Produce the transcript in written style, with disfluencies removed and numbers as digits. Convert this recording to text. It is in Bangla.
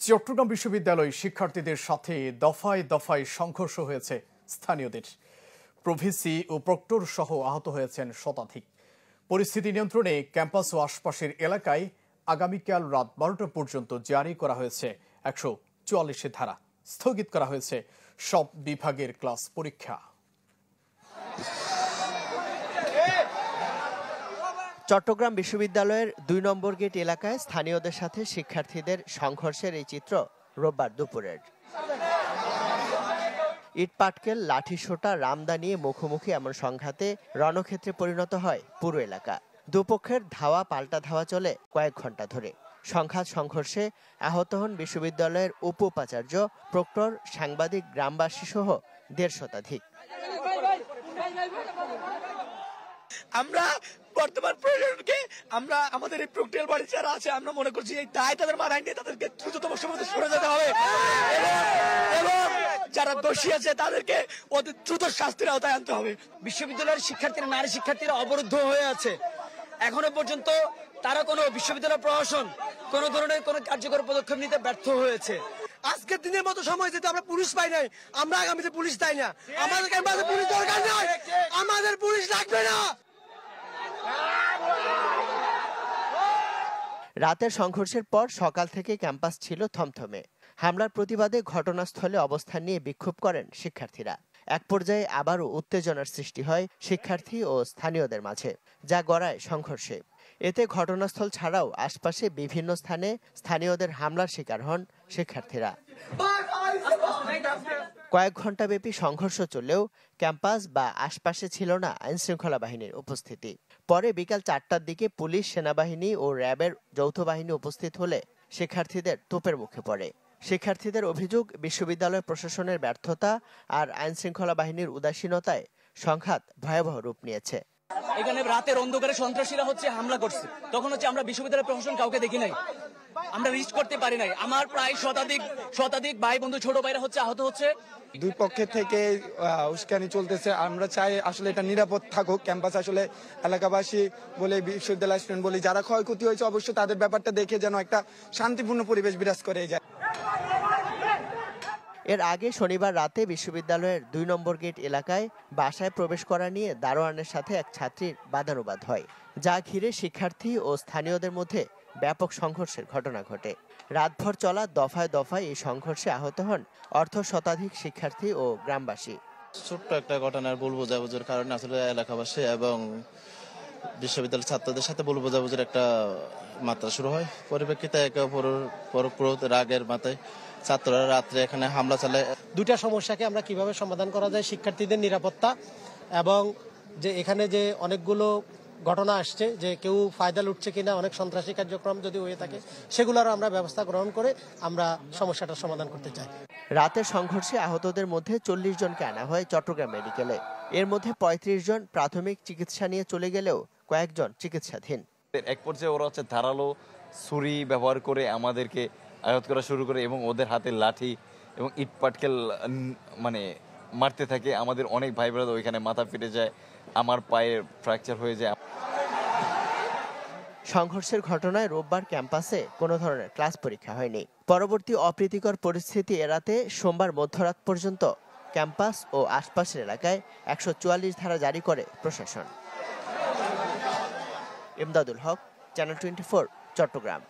চট্টগ্রাম বিশ্ববিদ্যালয় শিক্ষার্থীদের সাথে দফায় দফায় সংঘর্ষ হয়েছে স্থানীয়দের। প্রভিসি ও প্রক্টর সহ আহত হয়েছেন শতাধিক। পরিস্থিতি নিয়ন্ত্রণে ক্যাম্পাস ও আশপাশের এলাকায় আগামীকাল রাত 12টা পর্যন্ত জারি করা হয়েছে 144 ধারা। স্থগিত করা হয়েছে সব বিভাগের ক্লাস পরীক্ষা। চট্টগ্রাম বিশ্ববিদ্যালয়ের 2 নম্বর গেট এলাকায় স্থানীয়দের সাথে শিক্ষার্থীদের সংঘর্ষের এই চিত্র রোববার দুপুরের। ইটপাটকেল, লাঠিসোঁটা, রামদা নিয়ে মুখোমুখি এমন সংঘাতে রণক্ষেত্রে পরিণত হয় পুরো এলাকা। দুপক্ষের ধাওয়া পাল্টা ধাওয়া চলে কয়েক ঘন্টা ধরে। সংঘর্ষে আহত হন বিশ্ববিদ্যালয়ের উপাচার্য, প্রক্টর, সাংবাদিক, গ্রামবাসী সহ 150 শতাধিক। আমরা বর্তমান প্রশাসনকে আমরা আমাদের এই প্রক্রিয়ার বাড়ি যারা আছে আমরা মনে করছি এই দায় তাদের মাথায় নিয়ে তাদেরকে দ্রুততম সময়ে সরে যেতে হবে এবং যারা দোষী আছে তাদেরকে অতি দ্রুত শাস্তির আওতায় আনতে হবে। বিশ্ববিদ্যালয়ের শিক্ষার্থীরা, নারী শিক্ষার্থীরা অবরুদ্ধ হয়ে আছে। এখনো পর্যন্ত তারা কোনো বিশ্ববিদ্যালয় প্রশাসন কোনো ধরনের কোনো কার্যকর পদক্ষেপ নিতে ব্যর্থ হয়েছে। আজকের দিনের মতো সময় যেতে আমরা পুলিশ পাই নাই, আমরা আগামীতে পুলিশ চাই না। আমাদের ক্যাম্পাসে পুলিশ দরকার নাই, আমাদের পুলিশ লাগবে না। রাতের সংঘর্ষের পর সকাল থেকে ক্যাম্পাস ছিল থমথমে। হামলার প্রতিবাদে ঘটনাস্থলে অবস্থান নিয়ে বিক্ষোভ করেন শিক্ষার্থীরা। এক পর্যায়ে আবারও উত্তেজনার সৃষ্টি হয় শিক্ষার্থী ও স্থানীয়দের মাঝে, যা গড়ায় সংঘর্ষে। এতে ঘটনাস্থল ছাড়াও আশপাশে বিভিন্ন স্থানে স্থানীয়দের হামলার শিকার হন শিক্ষার্থীরা। কয়েক ঘণ্টাব্যাপী সংঘর্ষ চললেও ক্যাম্পাস বা আশপাশে ছিল না আইনশৃঙ্খলা বাহিনীর উপস্থিতি। পরে বিকাল 4টার দিকে পুলিশ, সেনাবাহিনী ও র্যাবের যৌথ বাহিনী উপস্থিত হলে শিক্ষার্থীদের তোপের মুখে পড়ে। শিক্ষার্থীদের অভিযোগ, বিশ্ববিদ্যালয় প্রশাসনের ব্যর্থতা আর আইনশৃঙ্খলা বাহিনীর উদাসীনতায় সংঘাত ভয়াবহ রূপ নিয়েছে। এখানে রাতের অন্ধকারে সন্ত্রাসীরা হামলা করছে, তখন আমরা বিশ্ববিদ্যালয় প্রশাসন কাউকে দেখি নাই, আমরা রিস্ক করতে পারি নাই। আমার প্রায় শতাধিক ভাই বন্ধু, ছোট ভাইরা আহত হচ্ছে। দুই পক্ষের থেকে উস্কানি চলতেছে। আমরা চাই আসলে এটা নিরাপদ থাকুক ক্যাম্পাস। আসলে এলাকাবাসী বলে, বিশ্ববিদ্যালয় স্টুডেন্ট বলি, যারা ক্ষয়ক্ষতি হয়েছে অবশ্যই তাদের ব্যাপারটা দেখে যেন একটা শান্তিপূর্ণ পরিবেশ বিরাজ করে যায়। এর আগে শনিবার রাতে বিশ্ববিদ্যালয়ের 2 নম্বর গেট এলাকায় বাসায় প্রবেশ করা নিয়ে দারোয়ানের সাথে এক ছাত্রীর বাদানুবাদ হয়, যা ঘিরে শিক্ষার্থী ও স্থানীয়দের মধ্যে ব্যাপক সংঘর্ষের ঘটনা ঘটে। রাতভর চলা দফায় দফায় এই সংঘর্ষে আহত হন শতাধিক শিক্ষার্থী ও গ্রামবাসী। ছোট্ট একটা ঘটনার ভুল বোঝাবুঝির কারণে আসলে এলাকাবাসী এবং বিশ্ববিদ্যালয়ের ছাত্রদের সাথে ভুল বোঝাবুঝির একটা মাত্রা শুরু হয়। পরিপ্রেক্ষিতে একে অপর রাগের মাথায় ছাত্ররা রাত্রে এখানে হামলা চালায়। দুটা সমস্যাকে আমরা কিভাবে সমাধান করা যায়, শিক্ষার্থীদের নিরাপত্তা এবং যে এখানে যে অনেকগুলো ঘটনা আসছে যে কেউ ফায়দা লুটছে কিনা, অনেক সন্ত্রাসী কার্যক্রম যদি হয়ে থাকে সেগুলোর আমরা ব্যবস্থা গ্রহণ করে আমরা সমস্যাটার সমাধান করতে চাই। রাতের সংঘর্ষে আহতদের মধ্যে 40 জনকে আনা হয় চট্টগ্রাম মেডিকেলে। এর মধ্যে 35 জন প্রাথমিক চিকিৎসা নিয়ে চলে গেলেও কয়েকজন চিকিৎসাধীন। এক পর্যায়ে ওরা ধারালো ছুরি ব্যবহার করে আমাদেরকে আঘাত করা শুরু করে এবং ওদের হাতে লাঠি এবং ইট পাটকেল মারতে থাকে। আমাদের অনেক ভাই ব্রাদার ওইখানে মাথা ফেটে যায়, আমার পায়ে ফ্র্যাকচার হয়ে যায়। সংঘর্ষের ঘটনায় রোববার ক্যাম্পাসে কোনো ধরনের ক্লাস পরীক্ষা হয়নি। পরবর্তী অপ্রীতিকর পরিস্থিতি এড়াতে সোমবার মধ্যরাত পর্যন্ত ক্যাম্পাস ও আশপাশের এলাকায় 144 ধারা জারি করে প্রশাসন। ইমদাদুল হক, চ্যানেল 24, চট্টগ্রাম।